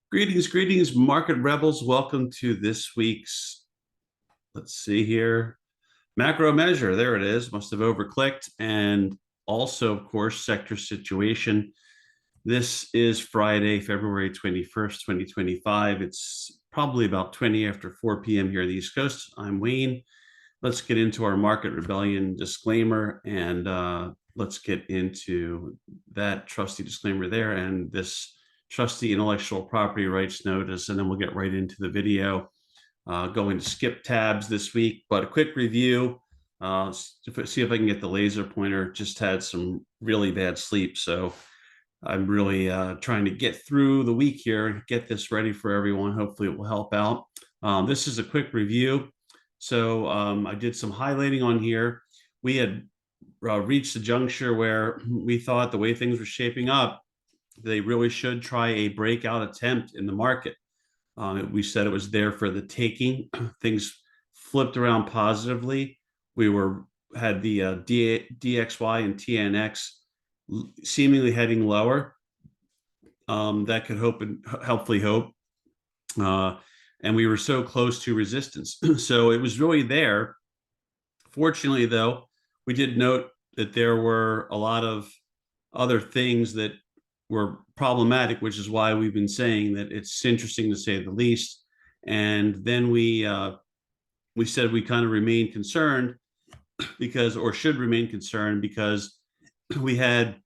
Greetings, market rebels. Welcome to this week's, let's see here, macro measure. There it is. Must have overclicked. And also, of course, sector situation. This is Friday, February 21st, 2025. It's probably about 20 after 4 p.m. here on the East Coast. I'm Wayne. Let's get into our market rebellion disclaimer and let's get into that trusty disclaimer there and this trusty intellectual property rights notice, and then we'll get right into the video. Going to skip tabs this week, but a quick review. See if I can get the laser pointer. Just had some really bad sleep, so I'm really trying to get through the week here, get this ready for everyone. Hopefully it will help out. This is a quick review. So I did some highlighting on here. We had reached a juncture where we thought the way things were shaping up, they really should try a breakout attempt in the market. We said it was there for the taking. Things flipped around positively. We had the DXY and TNX seemingly heading lower. That could hopefully hope. And we were so close to resistance. So it was really there. Fortunately, though, we did note that there were a lot of other things that were problematic, which is why we've been saying that it's interesting to say the least. And then we said we kind of remain concerned or should remain concerned because we had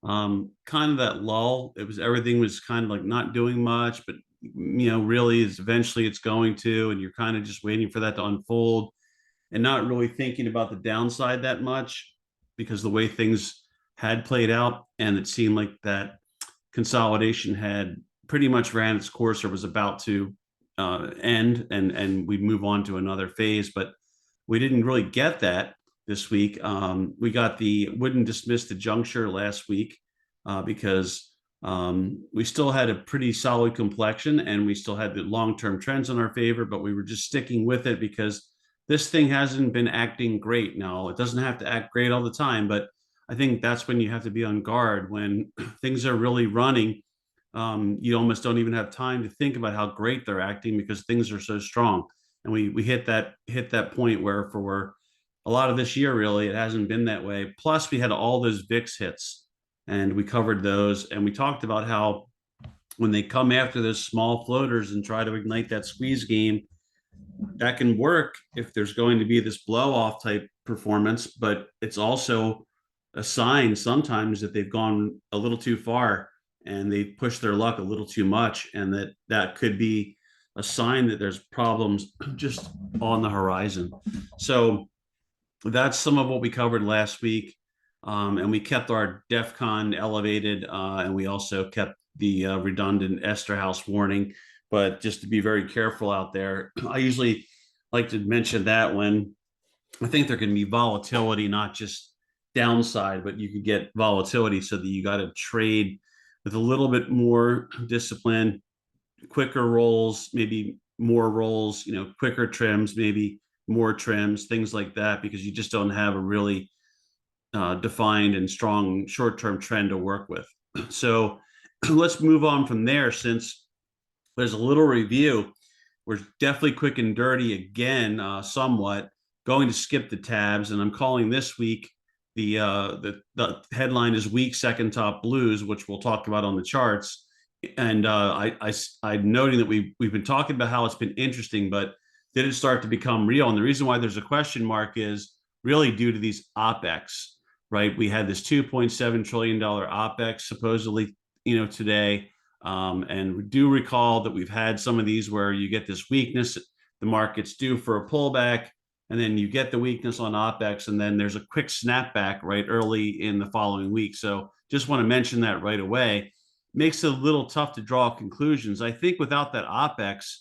kind of that lull. Everything was kind of like not doing much, but really is eventually it's going to, and you're kind of just waiting for that to unfold and not really thinking about the downside that much because the way things had played out, and it seemed like that consolidation had pretty much ran its course or was about to end, and we'd move on to another phase. But we didn't really get that this week. We wouldn't dismiss the juncture last week because we still had a pretty solid complexion and we still had the long-term trends in our favor, but we were just sticking with it because this thing hasn't been acting great. Now, it doesn't have to act great all the time, but I think that's when you have to be on guard. When things are really running, you almost don't even have time to think about how great they're acting because things are so strong. And we hit that point where for a lot of this year, really, it hasn't been that way. Plus, we had all those VIX hits, and we covered those. And we talked about how when they come after those small floaters and try to ignite that squeeze game, that can work if there's going to be this blow off type performance, but it's also a sign sometimes that they've gone a little too far and they've pushed their luck a little too much, and that could be a sign that there's problems just on the horizon. So that's some of what we covered last week. And we kept our DEFCON elevated, and we also kept the redundant Esterhaus warning. But just to be very careful out there, I usually like to mention that when I think there can be volatility, not just downside, but you could get volatility so that you got to trade with a little bit more discipline, quicker rolls, maybe more rolls, quicker trims, maybe more trims, things like that, because you just don't have a really defined and strong short-term trend to work with. So let's move on from there. Since there's a little review, we're definitely quick and dirty again, somewhat. Going to skip the tabs, and I'm calling this week the headline is weak second top blues, which we'll talk about on the charts. And I'm noting that we've been talking about how it's been interesting, but did it start to become real? And the reason why there's a question mark is really due to these OPEX, right? We had this $2.7 trillion OPEX supposedly, today. And we do recall that we've had some of these where you get this weakness, the market's due for a pullback, and then you get the weakness on OPEX, and then there's a quick snapback right early in the following week. So just want to mention that right away. Makes it a little tough to draw conclusions. I think without that OPEX,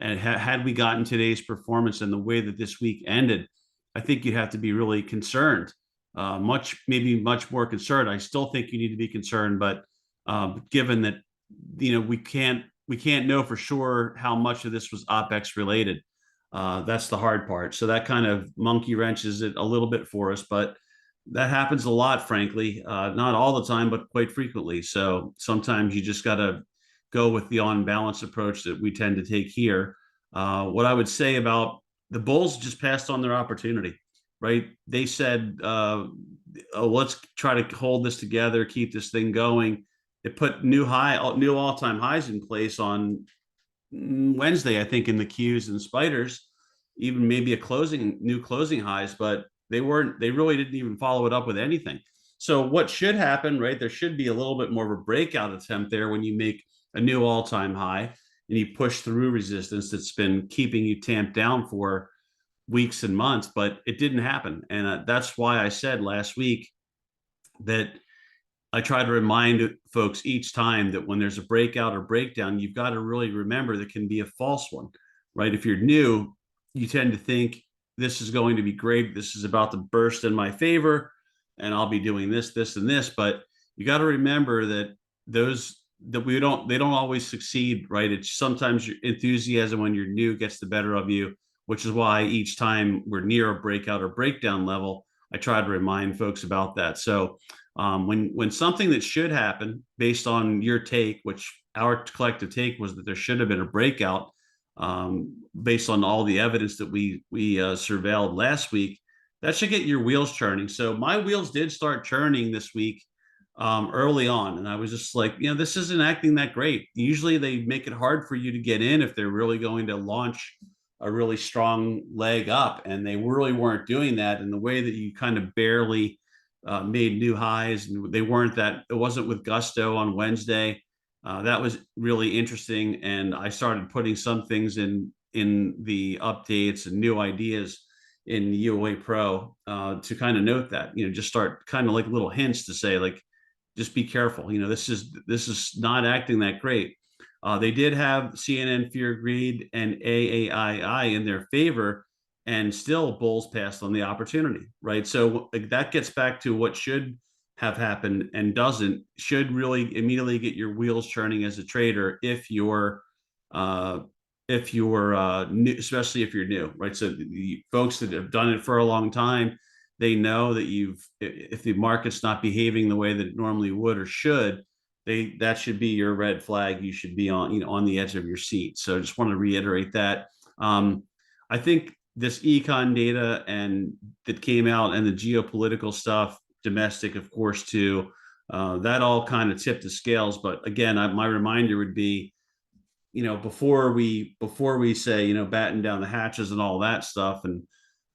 and had we gotten today's performance and the way that this week ended, I think you'd have to be really concerned, maybe much more concerned. I still think you need to be concerned, but given that we can't know for sure how much of this was OPEX related. That's the hard part. So that kind of monkey wrenches it a little bit for us, but that happens a lot, frankly, not all the time, but quite frequently. So sometimes you just got to go with the on balance approach that we tend to take here. What I would say about the Bulls just passed on their opportunity, right? They said, oh, let's try to hold this together, keep this thing going. It put new all-time highs in place on Wednesday, I think, in the Qs and spiders, even maybe new closing highs, but they really didn't even follow it up with anything. So what should happen, right? There should be a little bit more of a breakout attempt there when you make a new all-time high and you push through resistance that's been keeping you tamped down for weeks and months, but it didn't happen. And that's why I said last week that I try to remind folks each time that when there's a breakout or breakdown, you've got to really remember that can be a false one, right? If you're new, you tend to think this is going to be great. This is about to burst in my favor, and I'll be doing this, this, and this. But you got to remember that they don't always succeed, right? It's sometimes your enthusiasm when you're new gets the better of you, which is why each time we're near a breakout or breakdown level, I try to remind folks about that. So when something that should happen based on your take, which our collective take was that there should have been a breakout based on all the evidence that we surveilled last week, that should get your wheels churning. So my wheels did start churning this week early on, and I was just like, this isn't acting that great. Usually they make it hard for you to get in if they're really going to launch a really strong leg up, and they really weren't doing that in the way that you kind of barely made new highs, and they weren't that. It wasn't with gusto on Wednesday. That was really interesting, and I started putting some things in the updates and new ideas in UOA Pro to kind of note that, just start kind of like little hints to say, like, just be careful. This is not acting that great. They did have CNN Fear Greed and AAII in their favor, and still Bulls passed on the opportunity, right? So that gets back to what should have happened and doesn't, should really immediately get your wheels churning as a trader uh, if you're new, especially if you're new, right? So the folks that have done it for a long time, they know that if the market's not behaving the way that it normally would or should, that should be your red flag. You should be on the edge of your seat. So I just want to reiterate that. I think this econ data and that came out, and the geopolitical stuff, domestic, of course, too, that all kind of tipped the scales. But again, my reminder would be, before we say, batten down the hatches and all that stuff and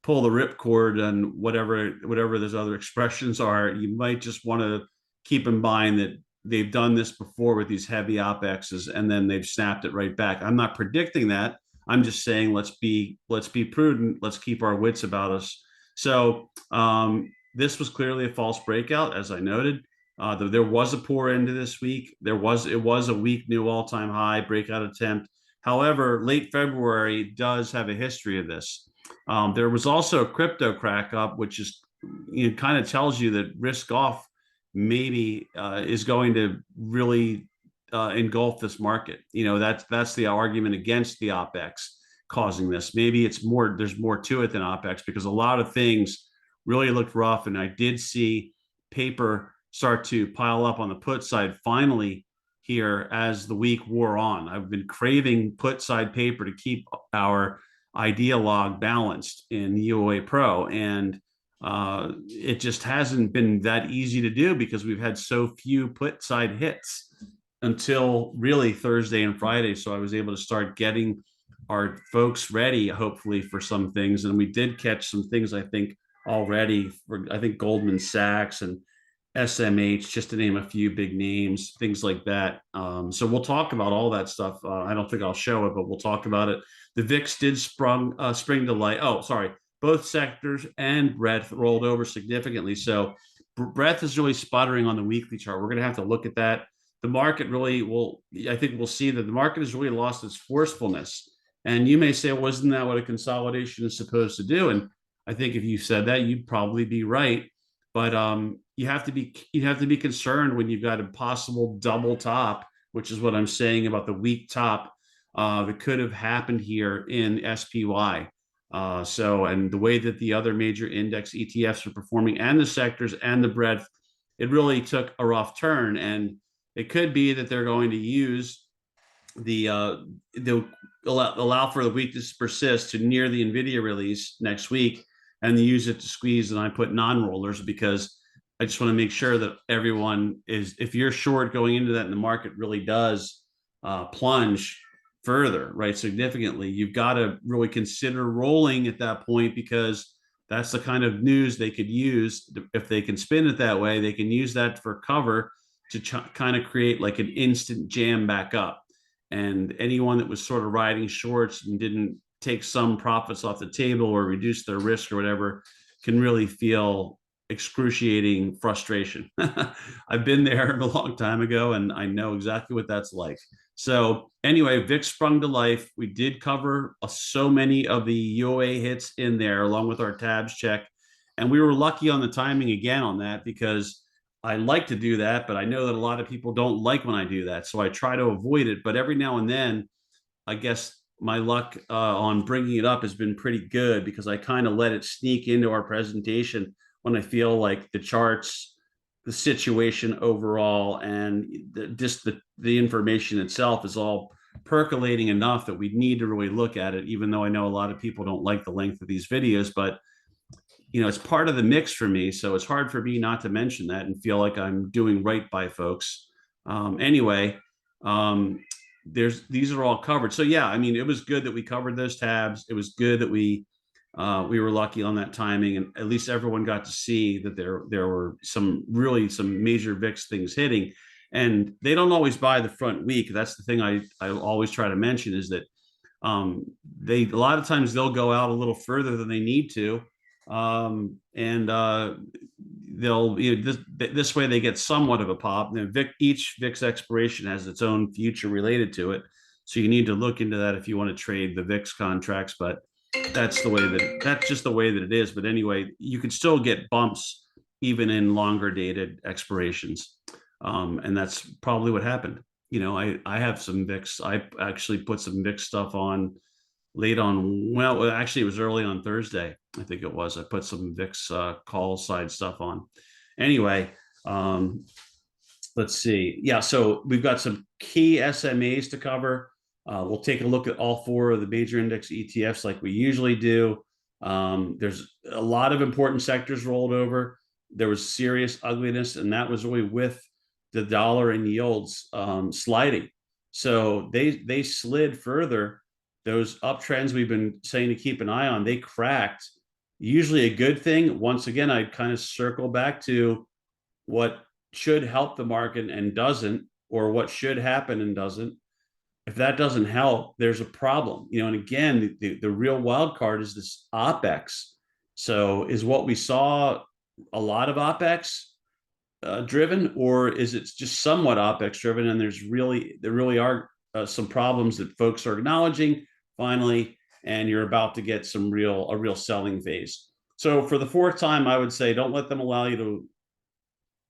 pull the ripcord and whatever those other expressions are, you might just want to keep in mind that they've done this before with these heavy OPEXs, and then they've snapped it right back. I'm not predicting that. I'm just saying let's be prudent. Let's keep our wits about us. So this was clearly a false breakout, as I noted. There was a poor end to this week. It was a weak new all-time high breakout attempt. However, late February does have a history of this. There was also a crypto crack up, which is kind of tells you that risk off maybe is going to really engulf this market. That's the argument against the OPEX causing this. Maybe there's more to it than OPEX, because a lot of things really looked rough, and I did see paper start to pile up on the put side finally here as the week wore on. I've been craving put side paper to keep our idea log balanced in UOA Pro, and it just hasn't been that easy to do because we've had so few put side hits until really Thursday and Friday. So I was able to start getting our folks ready, hopefully, for some things. And we did catch some things, I think, already for, I think, Goldman Sachs and SMH, just to name a few big names, things like that. So we'll talk about all that stuff. I don't think I'll show it, but we'll talk about it. The VIX did spring to light. Oh, sorry. Both sectors and breadth rolled over significantly. So breadth is really sputtering on the weekly chart. We're going to have to look at that. The market really will, I think we'll see that the market has really lost its forcefulness. And you may say, well, isn't that what a consolidation is supposed to do? And I think if you said that, you'd probably be right. But you have to be concerned when you've got a possible double top, which is what I'm saying about the weak top that could have happened here in SPY. And the way that the other major index ETFs are performing, and the sectors and the breadth, it really took a rough turn. And it could be that they're going to use they'll allow for the weakness to persist to near the NVIDIA release next week, and they use it to squeeze. And I put non-rollers because I just want to make sure that everyone is, if you're short going into that and the market really does plunge further, right, significantly, you've got to really consider rolling at that point, because that's the kind of news they could use. If they can spin it that way, they can use that for cover to kind of create like an instant jam back up. And anyone that was sort of riding shorts and didn't take some profits off the table or reduce their risk or whatever can really feel excruciating frustration. I've been there a long time ago and I know exactly what that's like. So anyway, VIX sprung to life. We did cover so many of the UOA hits in there along with our tabs check. And we were lucky on the timing again on that, because I like to do that, but I know that a lot of people don't like when I do that. So I try to avoid it. But every now and then, I guess my luck on bringing it up has been pretty good, because I kind of let it sneak into our presentation when I feel like the charts, the situation overall, and just the information itself is all percolating enough that we need to really look at it, even though I know a lot of people don't like the length of these videos. But it's part of the mix for me. So it's hard for me not to mention that and feel like I'm doing right by folks. Anyway, these are all covered. So yeah, I mean, it was good that we covered those tabs. It was good that we were lucky on that timing, and at least everyone got to see that there were some major VIX things hitting. And they don't always buy the front week. That's the thing I always try to mention, is that they a lot of times they'll go out a little further than they need to, and they'll this way they get somewhat of a pop. And each VIX expiration has its own future related to it, so you need to look into that if you want to trade the VIX contracts. But that's just the way that it is. But anyway, you can still get bumps even in longer dated expirations, and that's probably what happened. I have some VIX. I actually put some VIX stuff on late on. Well, actually, it was early on Thursday. I think it was. I put some VIX call side stuff on. Anyway, let's see. Yeah, so we've got some key SMAs to cover. We'll take a look at all four of the major index ETFs like we usually do. There's a lot of important sectors rolled over. There was serious ugliness, and that was really with the dollar and yields sliding. So they slid further. Those uptrends we've been saying to keep an eye on, they cracked. Usually a good thing. Once again, I kind of circle back to what should help the market and doesn't, or what should happen and doesn't. If that doesn't help, there's a problem. And again, the real wild card is this OPEX. So is what we saw a lot of OPEX driven, or is it just somewhat OPEX driven? And there really are some problems that folks are acknowledging finally, and you're about to get a real selling phase. So for the fourth time, I would say don't let them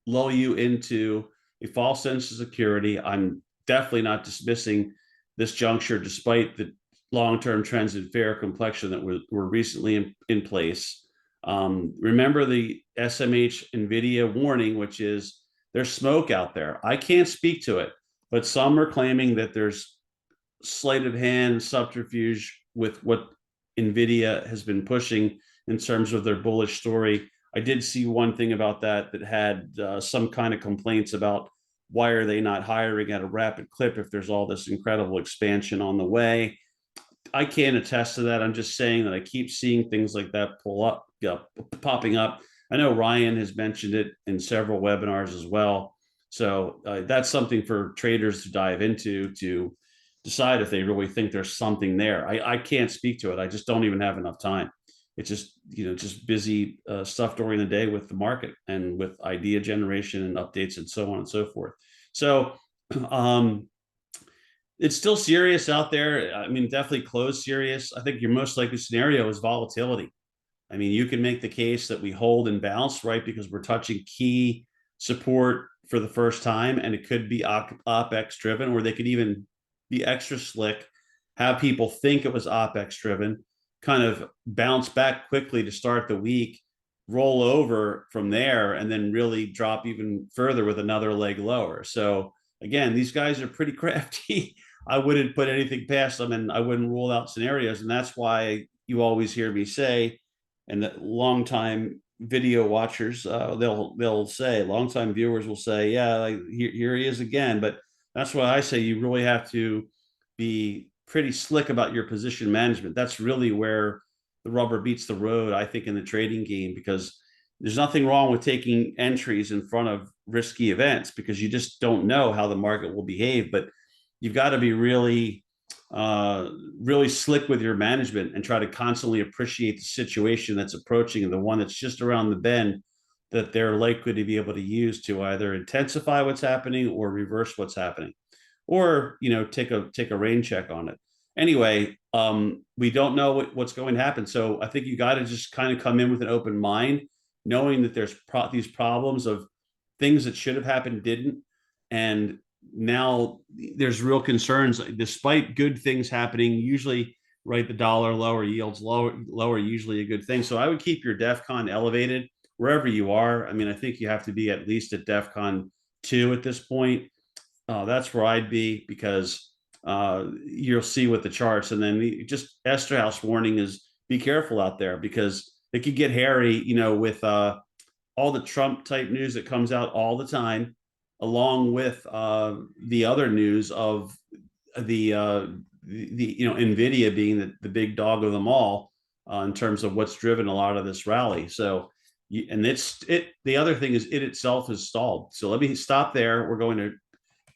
lull you into a false sense of security. I'm definitely not dismissing this juncture, despite the long-term trends in fair complexion that were recently in place. Remember the SMH NVIDIA warning, which is there's smoke out there. I can't speak to it, but some are claiming that there's sleight of hand subterfuge with what NVIDIA has been pushing in terms of their bullish story. I did see one thing about that had some kind of complaints about why are they not hiring at a rapid clip if there's all this incredible expansion on the way. I can't attest to that. I'm just saying that I keep seeing things like that popping up. I know Ryan has mentioned it in several webinars as well. So that's something for traders to dive into to decide if they really think there's something there. I can't speak to it. I just don't even have enough time. It's just busy stuff during the day with the market and with idea generation and updates and so on and so forth. So it's still serious out there. I mean, definitely close serious. I think your most likely scenario is volatility. I mean, you can make the case that we hold and bounce, right? Because we're touching key support for the first time, and it could be OPEX driven, or they could even be extra slick, have people think it was OPEX driven, kind of bounce back quickly to start the week, roll over from there, and then really drop even further with another leg lower. So again, these guys are pretty crafty. I wouldn't put anything past them, and I wouldn't rule out scenarios. And that's why you always hear me say, and that longtime video watchers, they'll say, longtime viewers will say, yeah, like, here he is again. But that's why I say you really have to be pretty slick about your position management. That's really where the rubber beats the road, I think, in the trading game, because there's nothing wrong with taking entries in front of risky events because you just don't know how the market will behave. But you've got to be really slick with your management and try to constantly appreciate the situation that's approaching and the one that's just around the bend that they're likely to be able to use to either intensify what's happening or reverse what's happening, or take a rain check on it. Anyway, we don't know what's going to happen, so I think you got to just kind of come in with an open mind, knowing that there's these problems of things that should have happened didn't, and now there's real concerns despite good things happening. Usually, right, the dollar lower, yields lower, usually a good thing. So I would keep your DEFCON elevated wherever you are. I mean, I think you have to be at least at DEFCON 2 at this point. That's where I'd be, because you'll see with the charts. And then just Esterhaus warning is be careful out there, because it could get hairy, with all the Trump type news that comes out all the time, along with the other news of the NVIDIA being the big dog of them all, in terms of what's driven a lot of this rally. So, and the other thing is it itself is stalled. So let me stop there. We're going to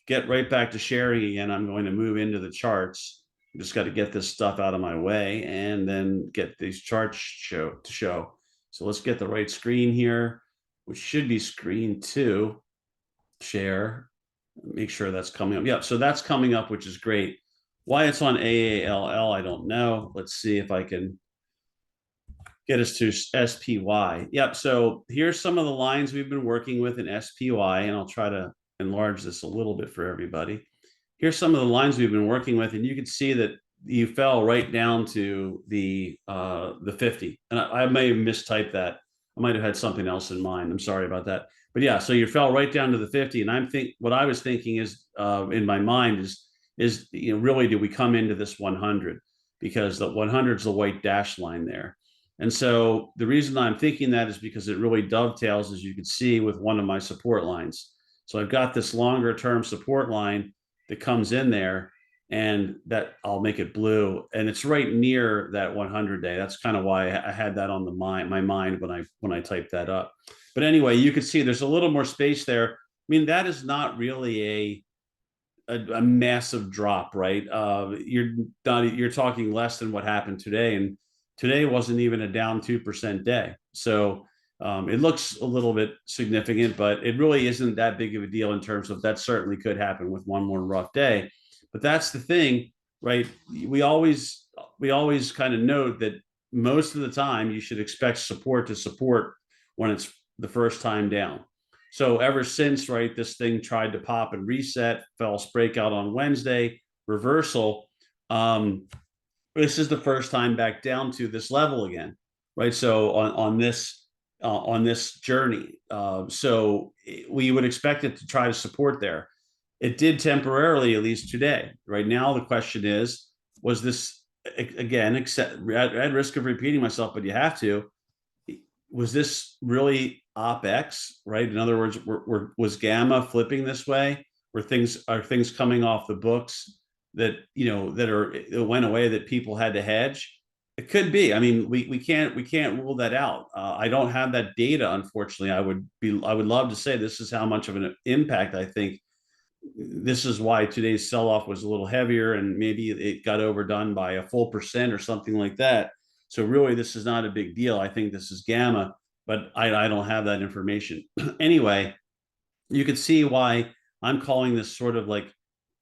get right back to sharing again. I'm going to move into the charts. I just got to get this stuff out of my way and then get these charts to show. So let's get the right screen here, which should be screen 2. Share. Make sure that's coming up. Yep. So that's coming up, which is great. Why it's on AALL, I don't know. Let's see if I can get us to SPY. Yep. So here's some of the lines we've been working with in SPY, and I'll try to enlarge this a little bit for everybody. Here's some of the lines we've been working with, and you can see that you fell right down to the 50. And I may have mistyped that. I might have had something else in mind. I'm sorry about that. But yeah, so you fell right down to the 50. And what I was thinking is, in my mind is really, do we come into this 100? Because the 100 is the white dash line there. And so the reason I'm thinking that is because it really dovetails, as you can see, with one of my support lines. So I've got this longer term support line that comes in there, and that I'll make it blue, and it's right near that 100-day. That's kind of why I had that on my mind when I typed that up. But anyway, you can see there's a little more space there. I mean, that is not really a massive drop, right? You're talking less than what happened today, and today wasn't even a down 2% day. So it looks a little bit significant, but it really isn't that big of a deal in terms of that certainly could happen with one more rough day. But that's the thing, right? We always kind of note that most of the time you should expect support to support when it's the first time down. So ever since, right, this thing tried to pop and reset, false breakout on Wednesday, reversal. This is the first time back down to this level again, right? So on this journey, so we would expect it to try to support there. It did temporarily, at least today. Right now, the question is, was this, again, at risk of repeating myself, but you have to, was this really OpEx, right? In other words, was Gamma flipping this way? Are things coming off the books that went away that people had to hedge? It could be. I mean, we can't rule that out. I don't have that data, unfortunately. I would love to say this is how much of an impact I think. This is why today's sell-off was a little heavier, and maybe it got overdone by a full percent or something like that. So really, this is not a big deal. I think this is Gamma, but I don't have that information. Anyway, you can see why I'm calling this sort of like,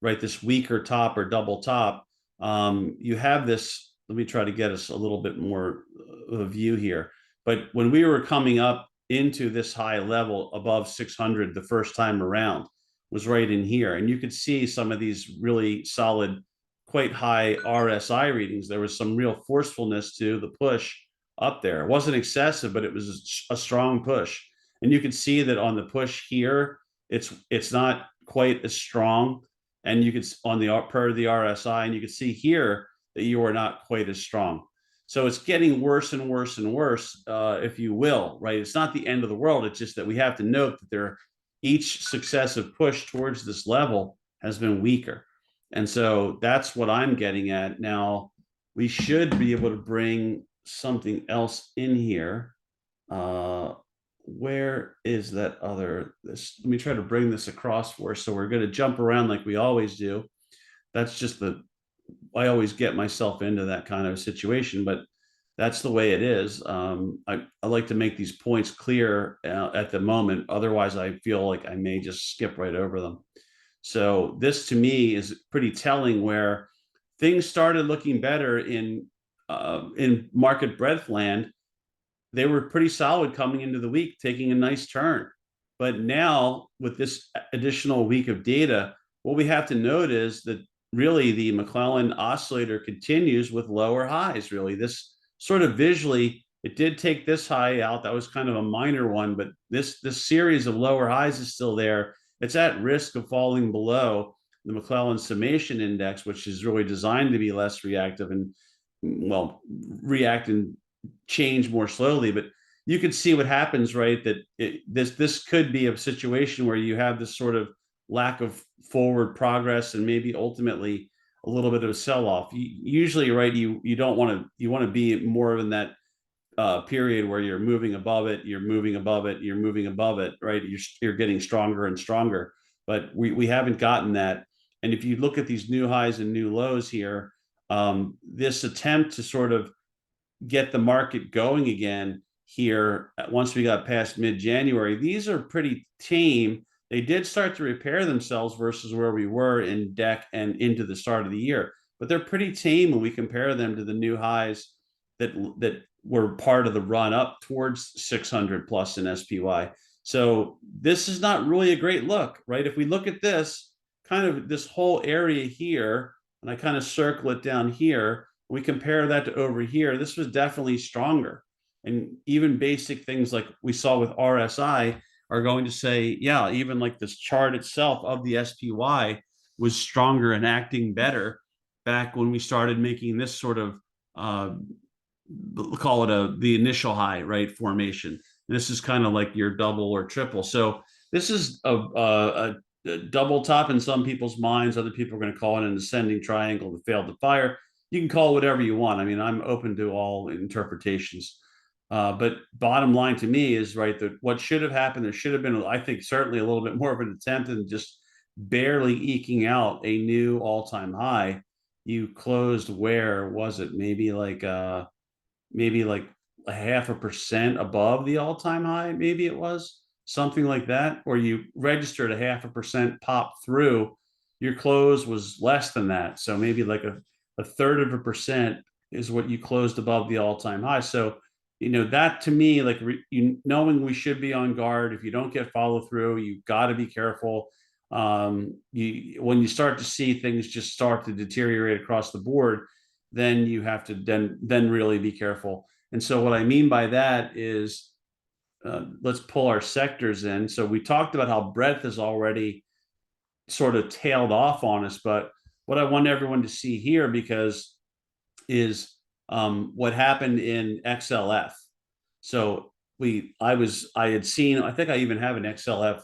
right, this weaker top or double top. You have this. Let me try to get us a little bit more of a view here. But when we were coming up into this high level above 600 the first time around, was right in here. And you could see some of these really solid, quite high RSI readings. There was some real forcefulness to the push up there. It wasn't excessive, but it was a strong push. And you can see that on the push here, it's not quite as strong and you could on the per the RSI, and you can see here that you are not quite as strong. So it's getting worse and worse and worse, if you will, right? It's not the end of the world. It's just that we have to note that each successive push towards this level has been weaker. And so that's what I'm getting at. Now, we should be able to bring something else in here. Where is that other, this, let me try to bring this across for us. So we're going to jump around like we always do. That's just I always get myself into that kind of situation, but that's the way it is. I like to make these points clear at the moment. Otherwise, I feel like I may just skip right over them. So this to me is pretty telling, where things started looking better in market breadth land. They were pretty solid coming into the week, taking a nice turn. But now, with this additional week of data, what we have to note is that really the McClellan oscillator continues with lower highs. Really, this sort of visually, it did take this high out. That was kind of a minor one, but this series of lower highs is still there. It's at risk of falling below the McClellan summation index, which is really designed to be less reactive and, well, react and change more slowly. But you could see what happens, right? That this could be a situation where you have this sort of lack of forward progress and maybe ultimately a little bit of a sell-off. Usually, right, you don't want to, you want to be more in that period where you're moving above it, you're moving above it, you're moving above it, right? You're getting stronger and stronger, but we haven't gotten that. And if you look at these new highs and new lows here, this attempt to sort of get the market going again here once we got past mid-January, these are pretty tame. They did start to repair themselves versus where we were in deck and into the start of the year, but they're pretty tame when we compare them to the new highs that were part of the run up towards 600 plus in SPY. So this is not really a great look, right? If we look at this kind of this whole area here, and I kind of circle it down here, we compare that to over here, this was definitely stronger. And even basic things like we saw with RSI are going to say, yeah, even like this chart itself of the SPY was stronger and acting better back when we started making this sort of call it the initial high, right, formation. And this is kind of like your double or triple. So this is a double top in some people's minds. Other people are going to call it an ascending triangle that failed to fire. You can call it whatever you want. I mean, I'm open to all interpretations. But bottom line to me is, right, that what should have happened, there should have been, I think, certainly a little bit more of an attempt than just barely eking out a new all-time high. You closed, where was it? Maybe like a 0.5% above the all-time high. Maybe it was something like that, or you registered a 0.5% pop through. Your close was less than that. So maybe like a third of a percent is what you closed above the all-time high. So, that to me, like knowing we should be on guard. If you don't get follow through, you've got to be careful. When you start to see things just start to deteriorate across the board, then you have to then really be careful. And so what I mean by that is, let's pull our sectors in. So we talked about how breadth has already sort of tailed off on us, but what I want everyone to see here, because is what happened in XLF. So I had seen, I think I even have an XLF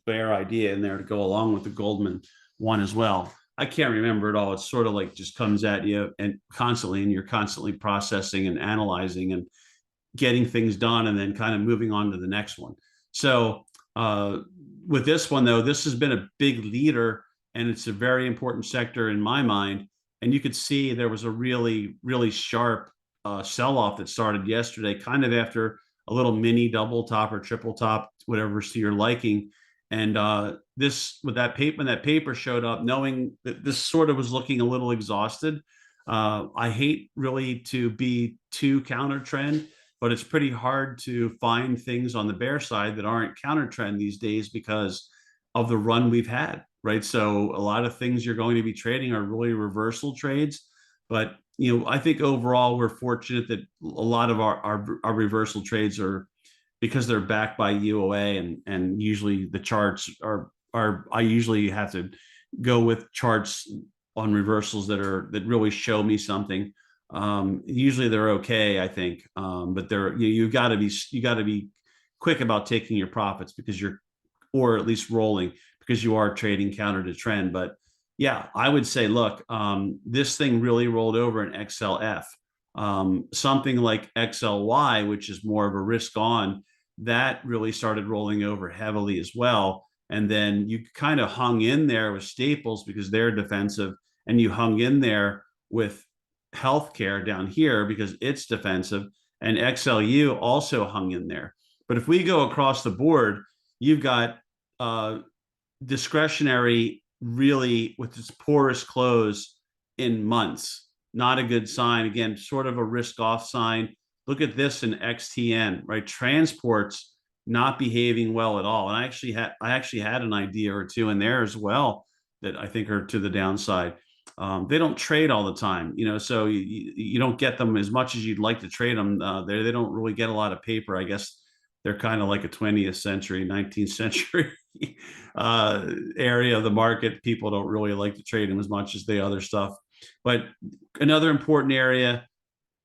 bear idea in there to go along with the Goldman one as well. I can't remember it all. It's sort of like just comes at you and you're constantly processing and analyzing and getting things done and then kind of moving on to the next one. So with this one, though, this has been a big leader, and it's a very important sector in my mind. And you could see there was a really, really sharp sell-off that started yesterday, kind of after a little mini double top or triple top, whatever's to your liking. And this, with that paper, when that paper showed up, knowing that this sort of was looking a little exhausted. I hate really to be too counter trend, but it's pretty hard to find things on the bear side that aren't counter trend these days because of the run we've had, right? So a lot of things you're going to be trading are really reversal trades. But, I think overall we're fortunate that a lot of our reversal trades are, because they're backed by UOA, and usually the charts are I usually have to go with charts on reversals that really show me something. Usually they're okay, I think, but you got to be quick about taking your profits because you're, or at least rolling, because you are trading counter to trend. But yeah, I would say, look, this thing really rolled over in XLF. Something like XLY, which is more of a risk on, that really started rolling over heavily as well. And then you kind of hung in there with staples because they're defensive, and you hung in there with healthcare down here because it's defensive, and XLU also hung in there. But if we go across the board, you've got uh, discretionary really with its poorest close in months. Not a good sign. Again, sort of a risk off sign. Look at this in XTN, right? Transports not behaving well at all. And I actually had an idea or two in there as well that I think are to the downside. They don't trade all the time, so you don't get them as much as you'd like to trade them. They don't really get a lot of paper. I guess they're kind of like a 20th century, 19th century area of the market. People don't really like to trade them as much as the other stuff. But another important area,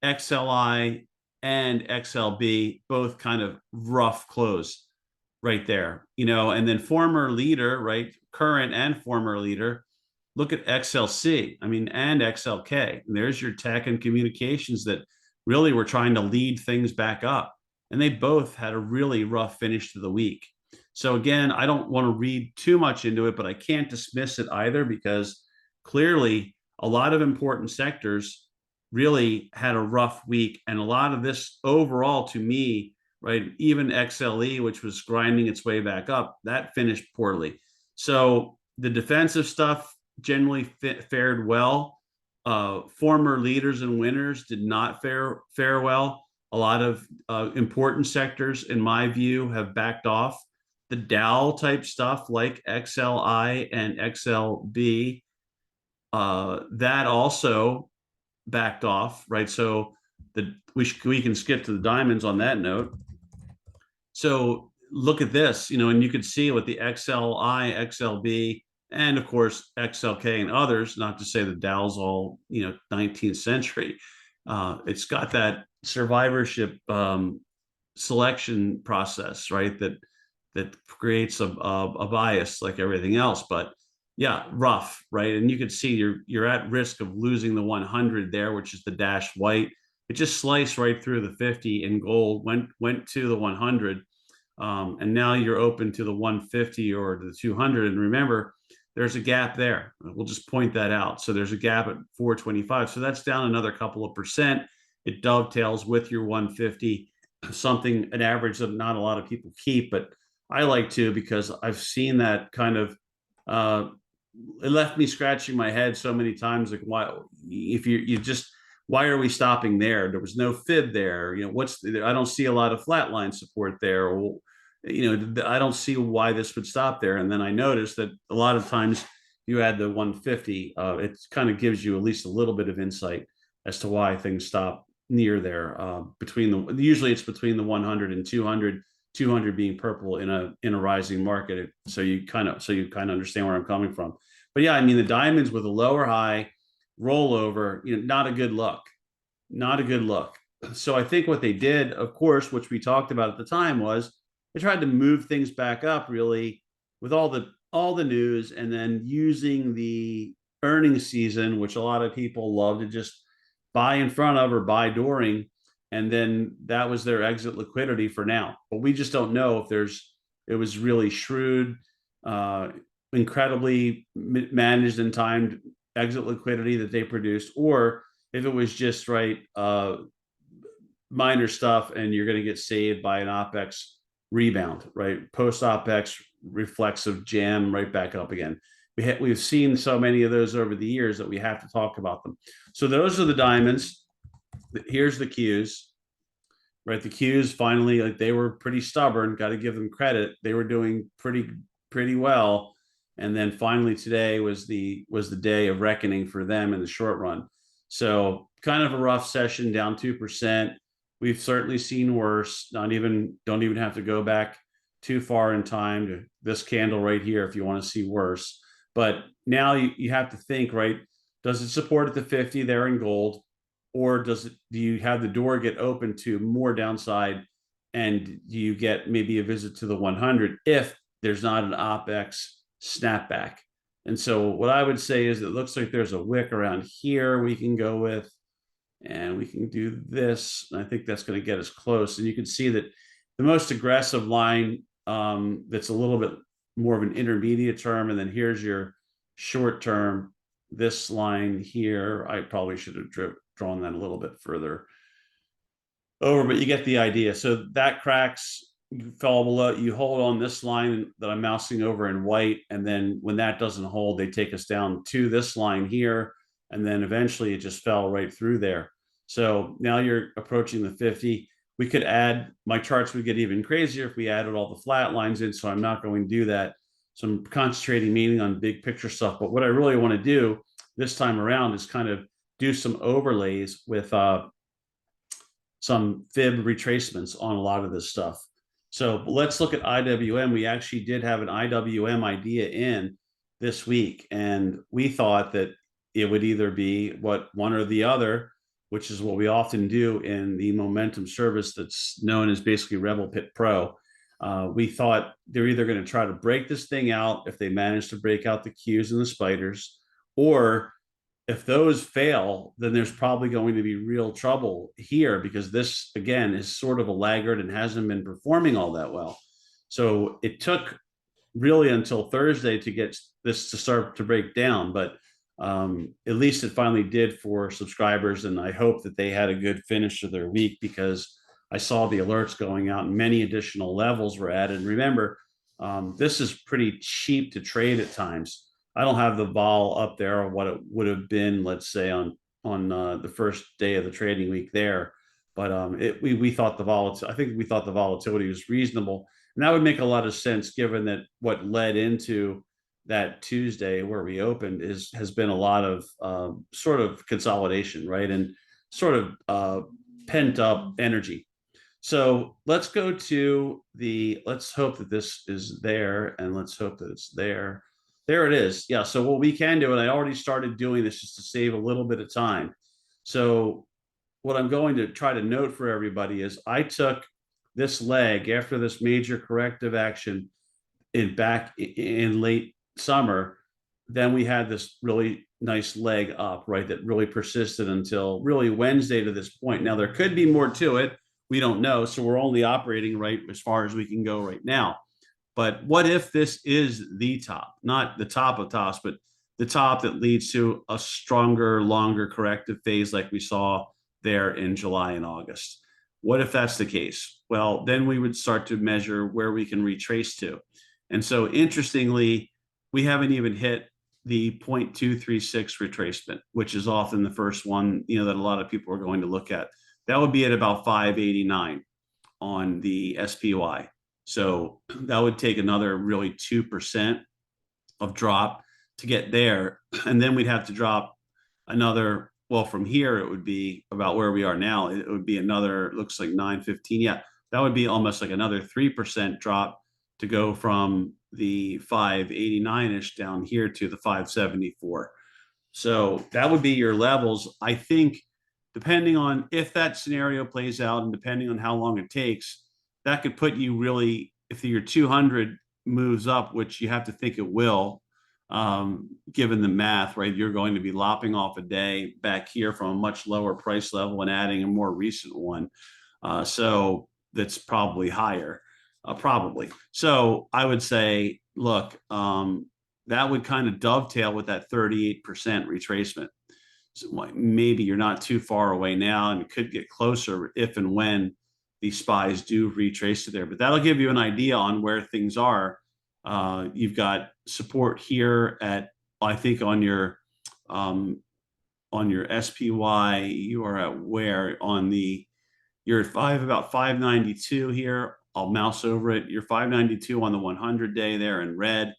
XLI and XLB, both kind of rough close right there, and then former leader, right? Current and former leader. Look at XLC, I mean, and XLK. And there's your tech and communications that really were trying to lead things back up. And they both had a really rough finish to the week. So again, I don't want to read too much into it, but I can't dismiss it either because clearly a lot of important sectors really had a rough week. And a lot of this overall to me, right, even XLE, which was grinding its way back up, that finished poorly. So the defensive stuff generally fared well. Former leaders and winners did not fare well. A lot of important sectors, in my view, have backed off. The Dow type stuff like XLI and XLB, that also backed off, right? So we can skip to the diamonds on that note. So look at this, and you could see what the XLI, XLB, and of course XLK and others. Not to say the Dow's all 19th century. It's got that survivorship selection process, right? That creates a bias like everything else. But yeah, rough, right? And you can see you're at risk of losing the 100 there, which is the dashed white. It just sliced right through the 50 in gold, went to the 100, and now you're open to the 150 or the 200. And remember, there's a gap there. We'll just point that out. So there's a gap at 425. So that's down another couple of percent. It dovetails with your 150, something, an average that not a lot of people keep, but I like to because I've seen that kind of. It left me scratching my head so many times. Like, why, if you just, why are we stopping there? There was no fib there. I don't see a lot of flatline support there. Or, I don't see why this would stop there. And then I noticed that a lot of times you add the 150, it kind of gives you at least a little bit of insight as to why things stop near there. Usually it's between the 100 and 200. 200 being purple in a rising market. So you kind of understand where I'm coming from. But yeah, I mean the diamonds with a lower high rollover, not a good look, not a good look. So I think what they did, of course, which we talked about at the time, was they tried to move things back up really with all the news, and then using the earnings season, which a lot of people love to just buy in front of or buy during, and then that was their exit liquidity for now. But we just don't know if it was really shrewd, incredibly managed and timed exit liquidity that they produced, or if it was just right minor stuff and you're going to get saved by an OPEX rebound, right? Post OPEX reflexive jam right back up again. We've seen so many of those over the years that we have to talk about them. So those are the diamonds. Here's the Qs, right? The Qs finally, like, they were pretty stubborn. Got to give them credit. They were doing pretty well. And then finally today was the day of reckoning for them in the short run. So kind of a rough session, down 2%. We've certainly seen worse. Don't even have to go back too far in time to this candle right here if you want to see worse. But now you have to think, right? Does it support at the 50 there in gold? Or do you have the door get open to more downside, and do you get maybe a visit to the 100 if there's not an OPEX snapback? And so what I would say is it looks like there's a wick around here we can go with, and we can do this. And I think that's going to get us close. And you can see that the most aggressive line, that's a little bit more of an intermediate term, and then here's your short term. This line here, I probably should have drawn that a little bit further over, but you get the idea. So that cracks, you fell below, you hold on this line that I'm mousing over in white, and then when that doesn't hold, they take us down to this line here, and then eventually it just fell right through there. So now you're approaching the 50. We could add, my charts would get even crazier if we added all the flat lines in, so I'm not going to do that. So I'm concentrating mainly on big picture stuff, but what I really want to do this time around is kind of do some overlays with some fib retracements on a lot of this stuff. So let's look at IWM. We actually did have an IWM idea in this week, and we thought that it would either be what one or the other, which is what we often do in the momentum service that's known as basically Rebel Pit Pro. We thought they're either going to try to break this thing out if they manage to break out the Qs and the spiders, or if those fail, then there's probably going to be real trouble here, because this, again, is sort of a laggard and hasn't been performing all that well. So it took really until Thursday to get this to start to break down, but at least it finally did for subscribers. And I hope that they had a good finish to their week, because I saw the alerts going out and many additional levels were added. And remember, this is pretty cheap to trade at times. I don't have the vol up there or what it would have been, let's say, on the first day of the trading week there, but we thought the volatility. I think we thought the volatility was reasonable, and that would make a lot of sense given that what led into that Tuesday where we opened has been a lot of sort of consolidation, right, and sort of pent up energy. So let's go to let's hope that this is there, and let's hope that it's there. There it is. Yeah. So what we can do, and I already started doing this just to save a little bit of time. So what I'm going to try to note for everybody is I took this leg after this major corrective action back in late summer. Then we had this really nice leg up, right, that really persisted until really Wednesday to this point. Now, there could be more to it. We don't know. So we're only operating right as far as we can go right now. But what if this is the top, not the top of tops, but the top that leads to a stronger, longer corrective phase like we saw there in July and August? What if that's the case? Well, then we would start to measure where we can retrace to. And so interestingly, we haven't even hit the 0.236 retracement, which is often the first one, that a lot of people are going to look at. That would be at about 589 on the SPY. So that would take another really 2% of drop to get there. And then we'd have to drop another, well, from here, it would be about where we are now. It would be another, looks like 915. Yeah, that would be almost like another 3% drop to go from the 589-ish down here to the 574. So that would be your levels. I think depending on if that scenario plays out and depending on how long it takes, that could put you really, if your 200 moves up, which you have to think it will, given the math, right? You're going to be lopping off a day back here from a much lower price level and adding a more recent one. So that's probably higher, probably. So I would say, look, that would kind of dovetail with that 38% retracement. So maybe you're not too far away now, and it could get closer if and when these spies do retrace to there, but that'll give you an idea on where things are. You've got support here at, I think on your SPY, you are at where on you're at about 592 here. I'll mouse over it. You're 592 on the 100 day there in red.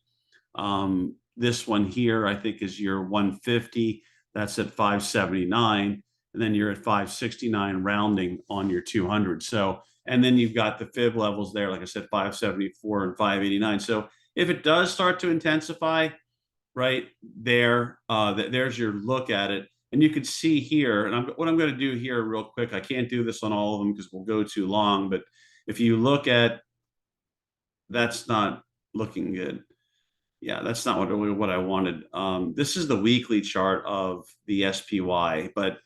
This one here, I think, is your 150. That's at 579. And then you're at 569 rounding on your 200. So, and then you've got the fib levels there, like I said, 574 and 589. So if it does start to intensify, right there. There's your look at it. And you can see here, and what I'm going to do here real quick, I can't do this on all of them because we'll go too long, but if you look at, that's not looking good. Yeah, that's not what I wanted. This is the weekly chart of the SPY, but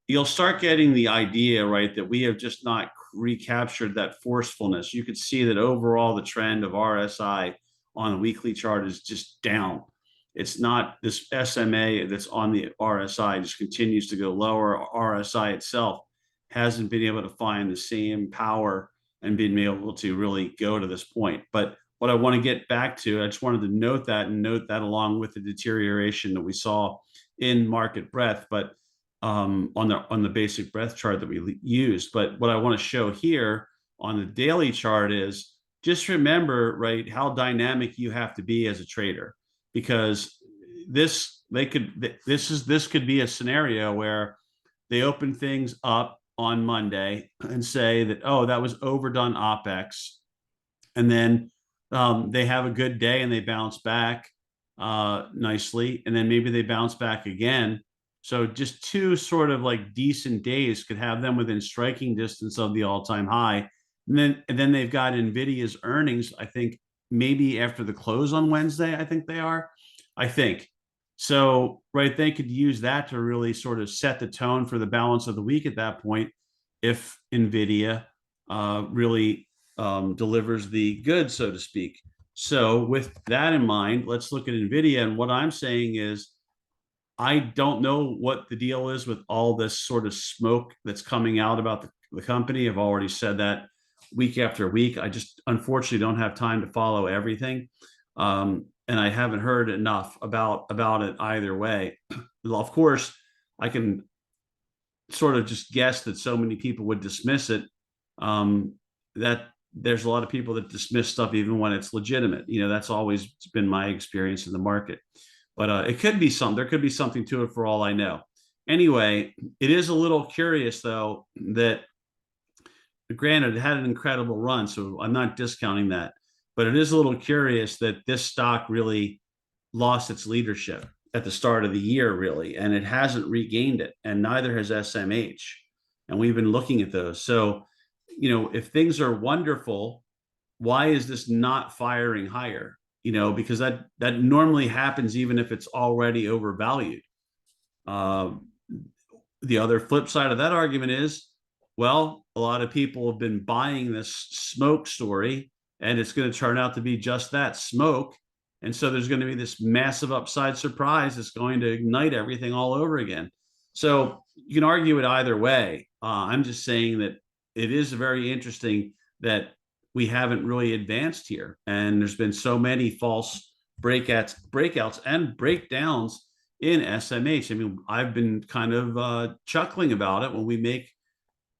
you'll start getting the idea, right, that we have just not recaptured that forcefulness. You could see that overall the trend of RSI on the weekly chart is just down. It's not this SMA that's on the RSI just continues to go lower. RSI itself hasn't been able to find the same power and been able to really go to this point. But what I want to get back to, I just wanted to note that and note that along with the deterioration that we saw in market breadth, but on the basic breadth chart that we used. But what I want to show here on the daily chart is just remember, right, how dynamic you have to be as a trader, because this could be a scenario where they open things up on Monday and say that, oh, that was overdone OPEX, and then they have a good day and they bounce back nicely, and then maybe they bounce back again. So just two sort of like decent days could have them within striking distance of the all-time high. And then they've got NVIDIA's earnings, I think maybe after the close on Wednesday, I think they are. I think. So, right, they could use that to really sort of set the tone for the balance of the week at that point if NVIDIA really delivers the goods, so to speak. So with that in mind, let's look at NVIDIA. And what I'm saying is, I don't know what the deal is with all this sort of smoke that's coming out about the company. I've already said that week after week. I just unfortunately don't have time to follow everything. And I haven't heard enough about it either way. Of course, I can sort of just guess that so many people would dismiss it. That there's a lot of people that dismiss stuff even when it's legitimate. That's always been my experience in the market. But it could be there could be something to it for all I know. Anyway, it is a little curious though that, granted, it had an incredible run, so I'm not discounting that, but it is a little curious that this stock really lost its leadership at the start of the year, really, and it hasn't regained it, and neither has SMH. And we've been looking at those. So, if things are wonderful, why is this not firing higher? Because that normally happens even if it's already overvalued. The other flip side of that argument is, well, a lot of people have been buying this smoke story, and it's going to turn out to be just that, smoke. And so there's going to be this massive upside surprise that's going to ignite everything all over again. So you can argue it either way. I'm just saying that it is very interesting that we haven't really advanced here. And there's been so many false breakouts and breakdowns in SMH. I mean, I've been kind of chuckling about it when we make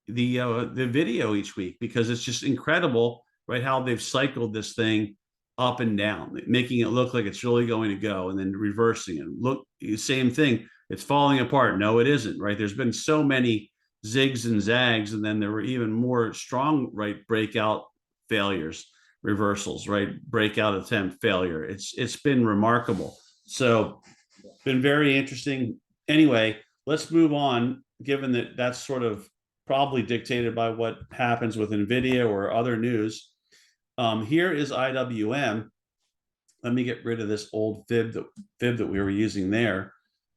the video each week, because it's just incredible, right, how they've cycled this thing up and down, making it look like it's really going to go and then reversing it. Look, same thing. It's falling apart. No, it isn't, right? There's been so many zigs and zags, and then there were even more strong, right, breakout failures, reversals, right, breakout attempt failure. It's been remarkable. So been very interesting. Anyway, let's move on, given that that's sort of probably dictated by what happens with NVIDIA or other news. Here is IWM. Let me get rid of this old fib that we were using there.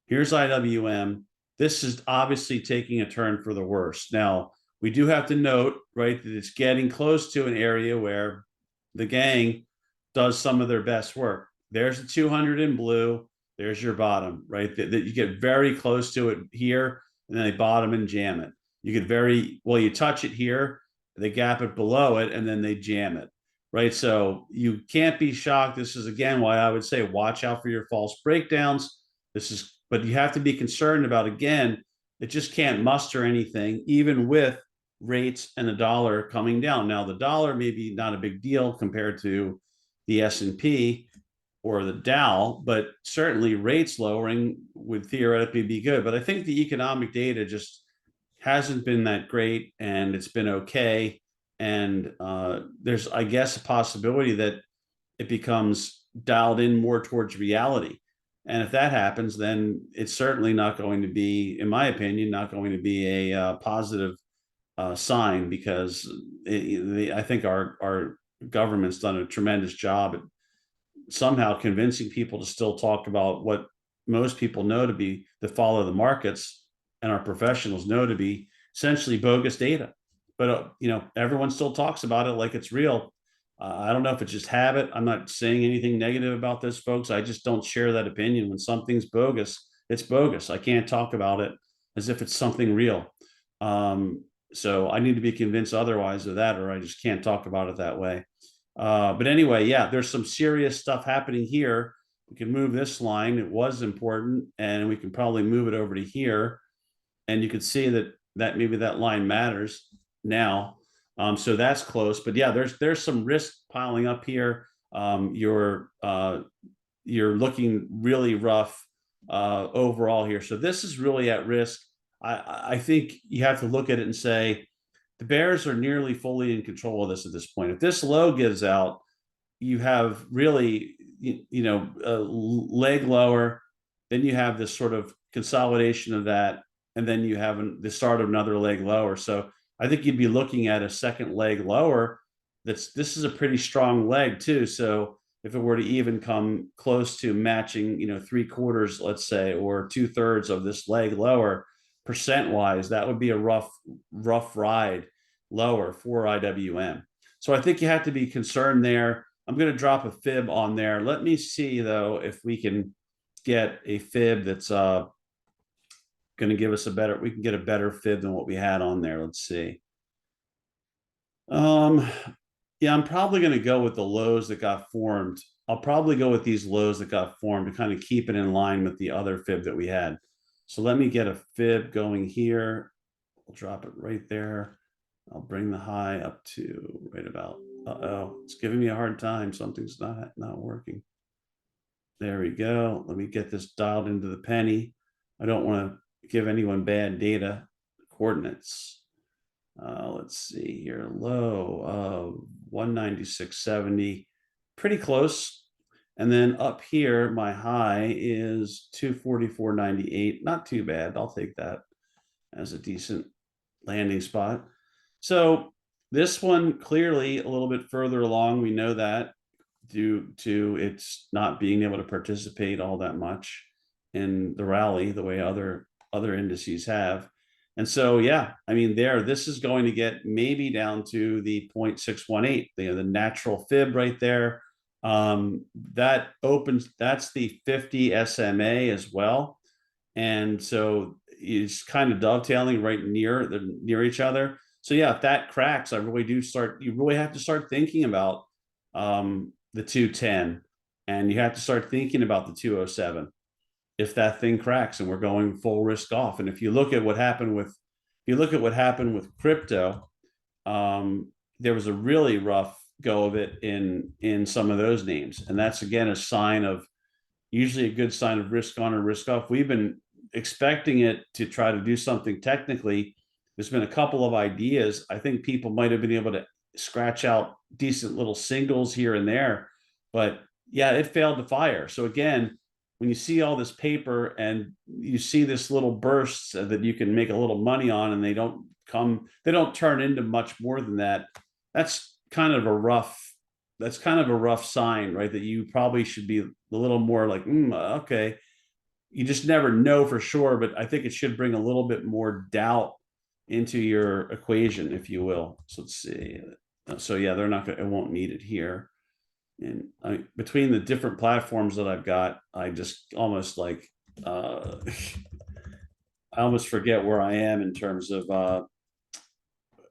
Here's IWM. This is obviously taking a turn for the worse. Now, we do have to note, right, that it's getting close to an area where the gang does some of their best work. There's the 200 in blue. There's your bottom, right? That you get very close to it here, and then they bottom and jam it. You get you touch it here, they gap it below it, and then they jam it, right? So you can't be shocked. This is, again, why I would say watch out for your false breakdowns. But you have to be concerned about, again, it just can't muster anything, even with rates and the dollar coming down. Now, the dollar may be not a big deal compared to the S&P or the Dow, but certainly rates lowering would theoretically be good. But I think the economic data just hasn't been that great, and it's been okay. And there's, I guess, a possibility that it becomes dialed in more towards reality. And if that happens, then it's certainly not going to be, in my opinion, not going to be a positive sign, because I think our government's done a tremendous job at somehow convincing people to still talk about what most people know to be, that follow the markets and our professionals know to be essentially bogus data. But everyone still talks about it like it's real. I don't know if it's just habit. I'm not saying anything negative about this, folks. I just don't share that opinion. When something's bogus, it's bogus. I can't talk about it as if it's something real. So I need to be convinced otherwise of that, or I just can't talk about it that way. But anyway, yeah, there's some serious stuff happening here. We can move this line. It was important, and we can probably move it over to here. And you can see that maybe that line matters now. So that's close. But yeah, there's some risk piling up here. You're looking really rough overall here. So this is really at risk. I think you have to look at it and say the bears are nearly fully in control of this point. If this low gives out, you have really, a leg lower, then you have this sort of consolidation of that, and then you have the start of another leg lower. So I think you'd be looking at a second leg lower. This is a pretty strong leg too. So if it were to even come close to matching, 3/4, let's say, or 2/3 of this leg lower, percent wise, that would be a rough ride lower for IWM. So I think you have to be concerned there. I'm going to drop a fib on there. Let me see though if we can get a fib that's going to give us we can get a better fib than what we had on there. Let's see. Yeah, I'm probably going to go with the lows that got formed. I'll probably go with these lows that got formed to kind of keep it in line with the other fib that we had. So let me get a fib going here. I'll drop it right there. I'll bring the high up to right about, it's giving me a hard time. Something's not working. There we go. Let me get this dialed into the penny. I don't want to give anyone bad data coordinates. Let's see here, low of 196.70, pretty close. And then up here, my high is 244.98. Not too bad. I'll take that as a decent landing spot. So this one clearly a little bit further along. We know that due to its not being able to participate all that much in the rally the way other indices have. And so, yeah, I mean, this is going to get maybe down to the 0.618, the natural fib right there. That opens, that's the 50 SMA as well. And so it's kind of dovetailing right near each other. So yeah, if that cracks, you really have to start thinking about the 210, and you have to start thinking about the 207 if that thing cracks and we're going full risk off. And if you look at what happened with crypto, there was a really rough go of it in some of those names, and that's again usually a good sign of risk on or risk off. We've been expecting it to try to do something technically. There's been a couple of ideas. I think people might have been able to scratch out decent little singles here and there, but yeah, it failed to fire. So again, when you see all this paper and you see this little bursts that you can make a little money on, and they don't turn into much more than that, that's kind of a rough sign, right? That you probably should be a little more like, okay. You just never know for sure, but I think it should bring a little bit more doubt into your equation, if you will. So let's see. So yeah, it won't need it here. And between the different platforms that I've got, I just almost like, I almost forget where I am in terms of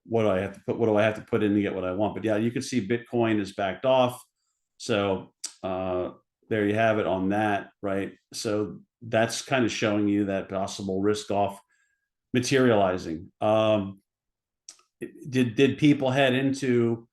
what do I have to put in to get what I want. But yeah, you can see Bitcoin is backed off. So there you have it on that, right? So that's kind of showing you that possible risk off materializing. Did people head into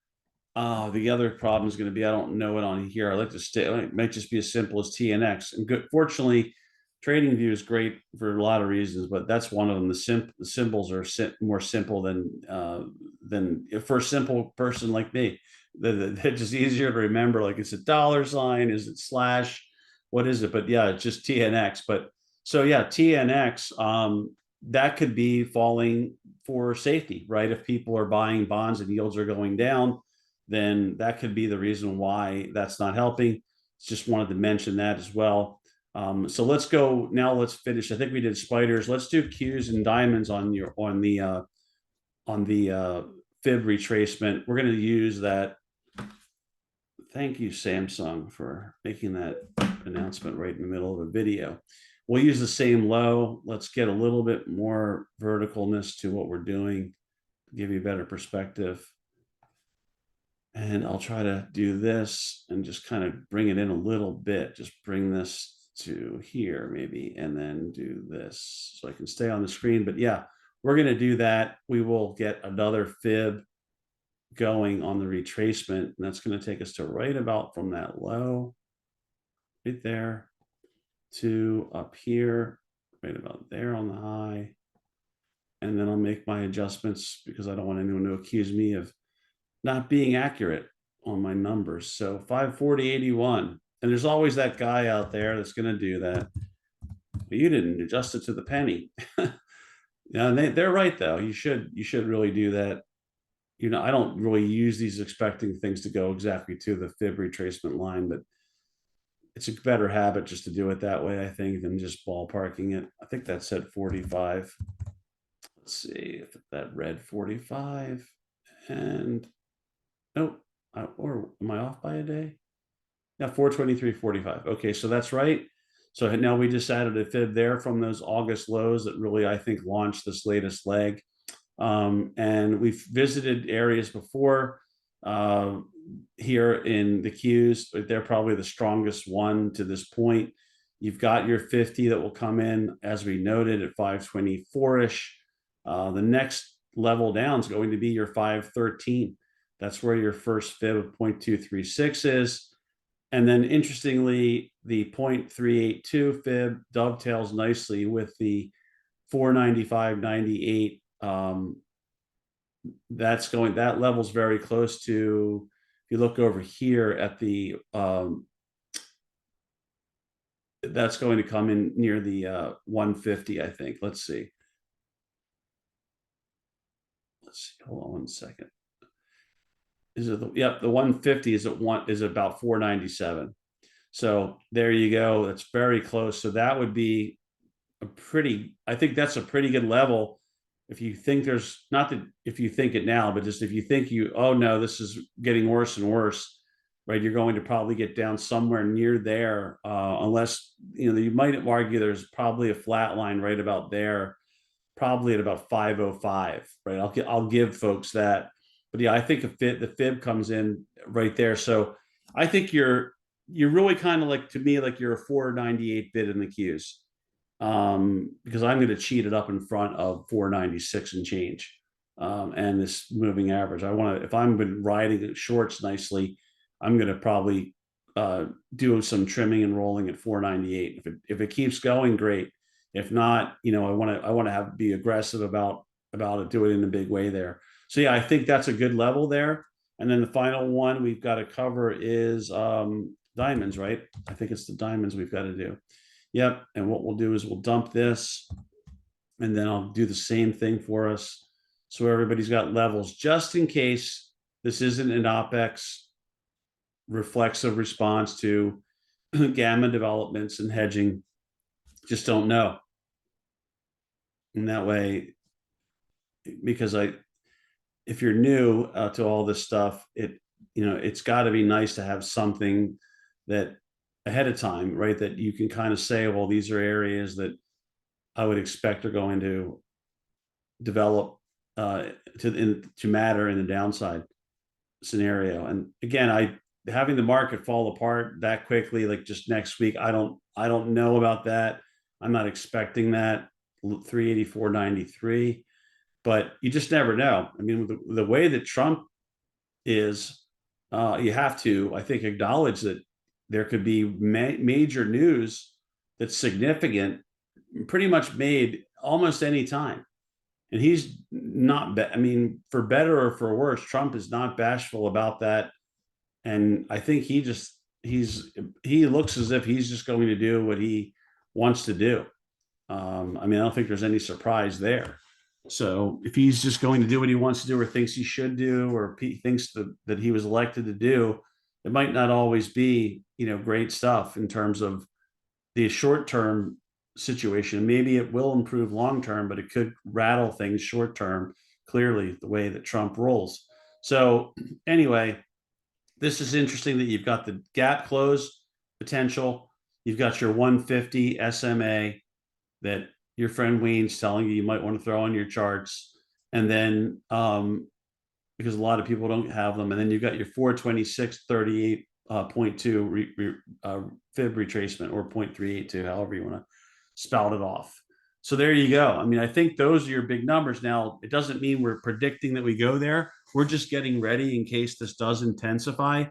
the other problem is going to be, I don't know it on here. I like to stay, it might just be as simple as TNX. And fortunately, trading view is great for a lot of reasons, but that's one of them. The symbols are more simple than for a simple person like me. They're just easier to remember. Like, it's a dollar sign, is it slash? what is it? But yeah, it's just TNX. But so yeah, TNX, that could be falling for safety, right? If people are buying bonds and yields are going down, then that could be the reason why that's not helping. Just wanted to mention that as well. So let's go now. Let's finish. I think we did spiders. Let's do Qs and diamonds on your on the fib retracement. We're going to use that. Thank you, Samsung, for making that announcement right in the middle of a video. We'll use the same low. Let's get a little bit more verticalness to what we're doing, give you a better perspective. And I'll try to do this and just kind of bring it in a little bit. Just bring this to here maybe, and then do this so I can stay on the screen. But yeah, we're going to do that. We will get another fib going on the retracement, and that's going to take us to right about from that low right there to up here, right about there on the high. And then I'll make my adjustments because I don't want anyone to accuse me of not being accurate on my numbers. So 540.81. And there's always that guy out there that's going to do that. But you didn't adjust it to the penny. Yeah, they're right though. You should really do that. You know, I don't really use these expecting things to go exactly to the fib retracement line, but it's a better habit just to do it that way, I think, than just ballparking it. I think that said 45. Let's see if that read 45. And nope, or am I off by a day? Yeah, 423.45. Okay, so that's right. So now we just added a fib there from those August lows that really, I think, launched this latest leg. And we've visited areas before here in the Qs, but they're probably the strongest one to this point. You've got your 50 that will come in, as we noted, at 524-ish. The next level down is going to be your 513. That's where your first fib of 0.236 is. And then interestingly, the 0.382 fib dovetails nicely with the 495.98. That level's very close to, if you look over here at the, that's going to come in near the 150, I think. Let's see. Hold on one second. Is it the 150 is about 497. So there you go. That's very close. So that would be I think that's a pretty good level. If you think there's not that if you think it now, but just if you think oh no, this is getting worse and worse, right? You're going to probably get down somewhere near there, unless you might argue there's probably a flat line right about there, probably at about 505, right? I'll give folks that, but yeah, I think the fib comes in right there. So I think you're really kind of like, to me, like you're a 498 bid in the Qs. Because I'm going to cheat it up in front of 496 and change, and this moving average. If I'm been riding shorts nicely, I'm going to probably do some trimming and rolling at 498. If it keeps going, great. If not, I want to be aggressive about it, do it in a big way there. So yeah, I think that's a good level there. And then the final one we've got to cover is diamonds, right? I think it's the diamonds we've got to do. Yep. And what we'll do is we'll dump this, and then I'll do the same thing for us. So everybody's got levels, just in case this isn't an OPEX reflexive response to gamma developments and hedging. Just don't know. And that way, because if you're new to all this stuff, it's got to be nice to have something that ahead of time, right? That you can kind of say, well, these are areas that I would expect are going to develop to matter in the downside scenario. And again, having the market fall apart that quickly, like just next week, I don't know about that. I'm not expecting that 384.93, but you just never know. I mean, the way that Trump is, you have to, I think, acknowledge that there could be major news that's significant, pretty much made almost any time. And he's not, for better or for worse, Trump is not bashful about that. And I think he just he's he looks as if he's just going to do what he wants to do. I mean, I don't think there's any surprise there. So if he's just going to do what he wants to do or thinks he should do or thinks that he was elected to do, it might not always be, great stuff in terms of the short term situation. Maybe it will improve long term, but it could rattle things short term, clearly, the way that Trump rolls. So, anyway, this is interesting that you've got the gap close potential. You've got your 150 SMA that your friend Wayne's telling you might want to throw on your charts. And then, because a lot of people don't have them. And then you've got your 426.38.2 fib retracement, or 0.382, however you want to spout it off. So there you go. I mean, I think those are your big numbers. Now, it doesn't mean we're predicting that we go there. We're just getting ready in case this does intensify.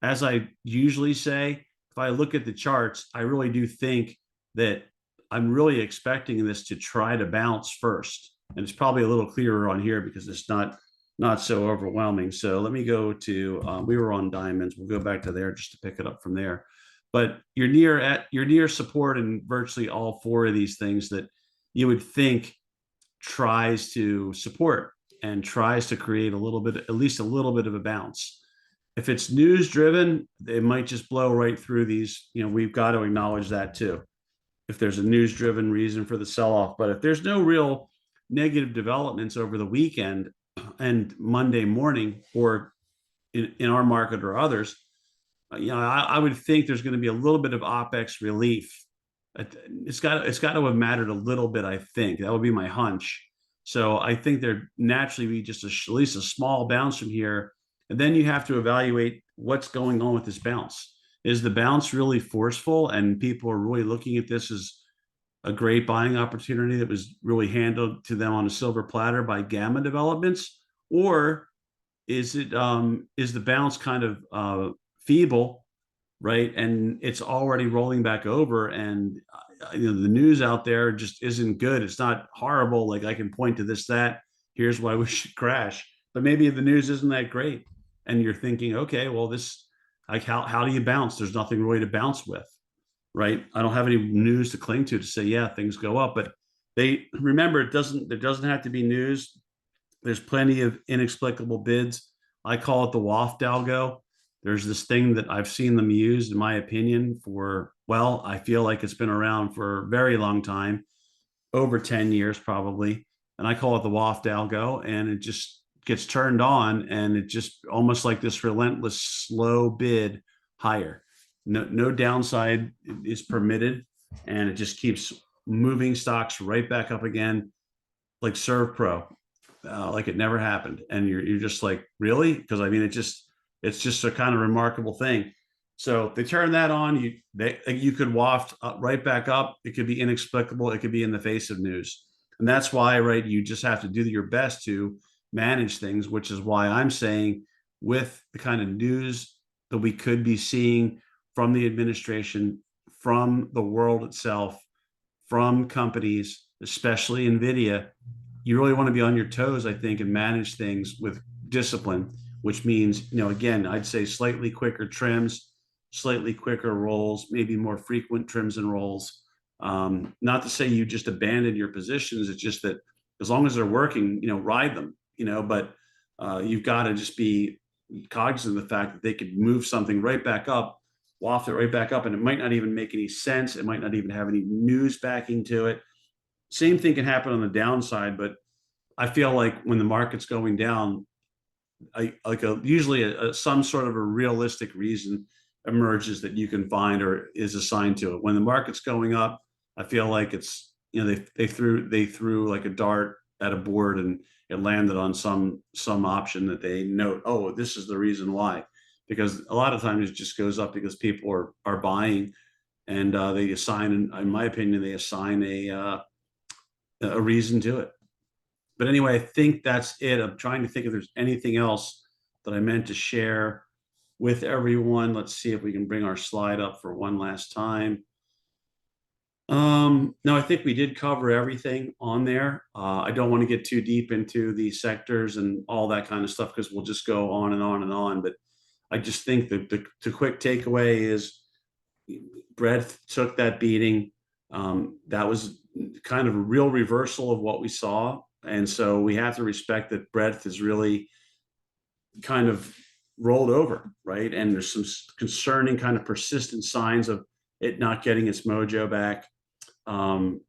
As I usually say, if I look at the charts, I really do think that I'm really expecting this to try to bounce first. And it's probably a little clearer on here because it's not so overwhelming. So let me go to, we were on diamonds. We'll go back to there just to pick it up from there. But you're near support in virtually all four of these things that you would think tries to support and tries to create a little bit, at least a little bit of a bounce. If it's news driven, it might just blow right through these. We've got to acknowledge that too. If there's a news driven reason for the sell off, but if there's no real negative developments over the weekend and Monday morning, or in our market or others, I would think there's going to be a little bit of OPEX relief. It's got to have mattered a little bit. I think that would be my hunch. So I think there naturally be just at least a small bounce from here, and then you have to evaluate what's going on with this bounce. Is the bounce really forceful, and people are really looking at this as a great buying opportunity that was really handled to them on a silver platter by gamma developments, or is the bounce kind of feeble, right? And it's already rolling back over, and the news out there just isn't good. It's not horrible. Like, I can point to this, that. Here's why we should crash. But maybe the news isn't that great, and you're thinking, okay, well, this, like, how do you bounce? There's nothing really to bounce with, right? I don't have any news to cling to say, yeah, things go up. But they remember, there doesn't have to be news. There's plenty of inexplicable bids. I call it the waft algo. There's this thing that I've seen them use, in my opinion, for, well, I feel like it's been around for a very long time, over 10 years probably. And I call it the waft algo, and it just gets turned on, and it just almost like this relentless slow bid higher. No downside is permitted, and it just keeps moving stocks right back up again, like ServPro, like it never happened. And you're just like, really? Because I mean, it's just a kind of remarkable thing. So they turn that on, you could waft right back up. It could be inexplicable. It could be in the face of news. And that's why, right, you just have to do your best to manage things, which is why I'm saying, with the kind of news that we could be seeing from the administration, from the world itself, from companies, especially NVIDIA, you really want to be on your toes, I think, and manage things with discipline, which means, again, I'd say slightly quicker trims, slightly quicker rolls, maybe more frequent trims and rolls. Not to say you just abandon your positions. It's just that as long as they're working, ride them, but you've got to just be cognizant of the fact that they could move something right back up, waft it right back up, and it might not even make any sense. It might not even have any news backing to it. Same thing can happen on the downside, but I feel like when the market's going down, usually some sort of a realistic reason emerges that you can find or is assigned to it. When the market's going up, I feel like it's, they threw like a dart at a board, and it landed on some option that they note, oh, this is the reason why. Because a lot of times it just goes up because people are buying, and they assign, in my opinion, they assign a reason to it. But anyway, I think that's it. I'm trying to think if there's anything else that I meant to share with everyone. Let's see if we can bring our slide up for one last time. No, I think we did cover everything on there. I don't want to get too deep into the sectors and all that kind of stuff, because we'll just go on and on and on. But I just think that the quick takeaway is breadth took that beating. That was kind of a real reversal of what we saw. And so we have to respect that breadth is really kind of rolled over, right? And there's some concerning kind of persistent signs of it not getting its mojo back. Um,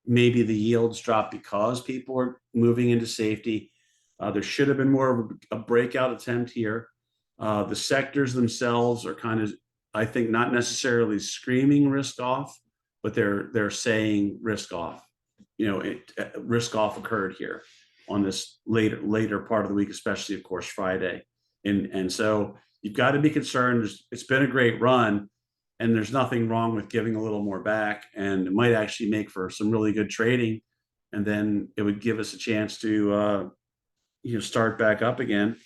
Maybe the yields dropped because people are moving into safety. There should have been more of a breakout attempt here. The sectors themselves are kind of, I think, not necessarily screaming risk off, but they're saying risk off. Risk off occurred here on this later part of the week, especially of course Friday, and so you've got to be concerned. It's been a great run, and there's nothing wrong with giving a little more back, and it might actually make for some really good trading, and then it would give us a chance to start back up again,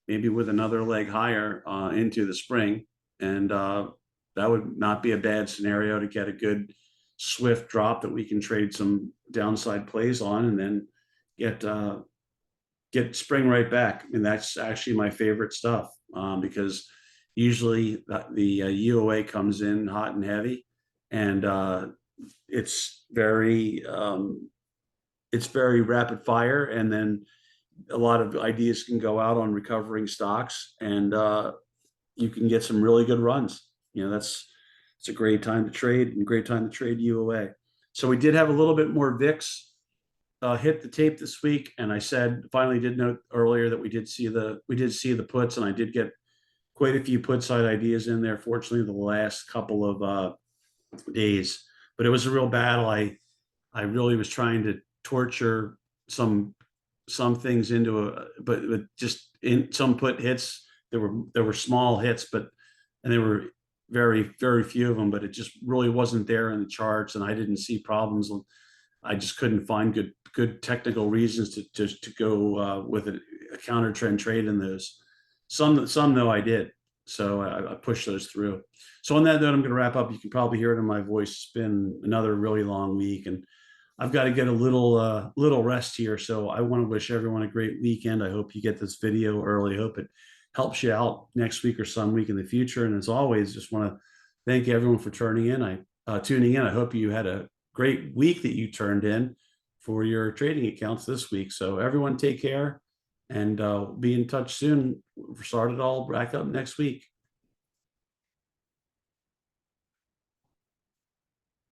maybe with another leg higher into the spring, and that would not be a bad scenario to get a good swift drop that we can trade some downside plays on, and then get get spring right back. And that's actually my favorite stuff, because usually the UOA comes in hot and heavy, and it's it's very rapid fire, and then a lot of ideas can go out on recovering stocks, and you can get some really good runs. That's it's a great time to trade, and a great time to trade UOA. So we did have a little bit more VIX hit the tape this week, and I said finally did note earlier that we did see the puts, and I did get quite a few put side ideas in there. Fortunately, the last couple of days, but it was a real battle. I really was trying to torture some some things into but just in some put hits. There were small hits, and they were very few of them, but it just really wasn't there in the charts, and I didn't see problems. I just couldn't find good technical reasons to go with a counter trend trade in those. Some though I did, so I pushed those through. So on that note, I'm going to wrap up. You can probably hear it in my voice. It's been another really long week, and I've got to get a little rest here. So I want to wish everyone a great weekend. I hope you get this video early. I hope it helps you out next week or some week in the future. And as always, just want to thank everyone for tuning in. I hope you had a great week that you turned in for your trading accounts this week. So everyone take care, and be in touch soon. We'll start it all back up next week.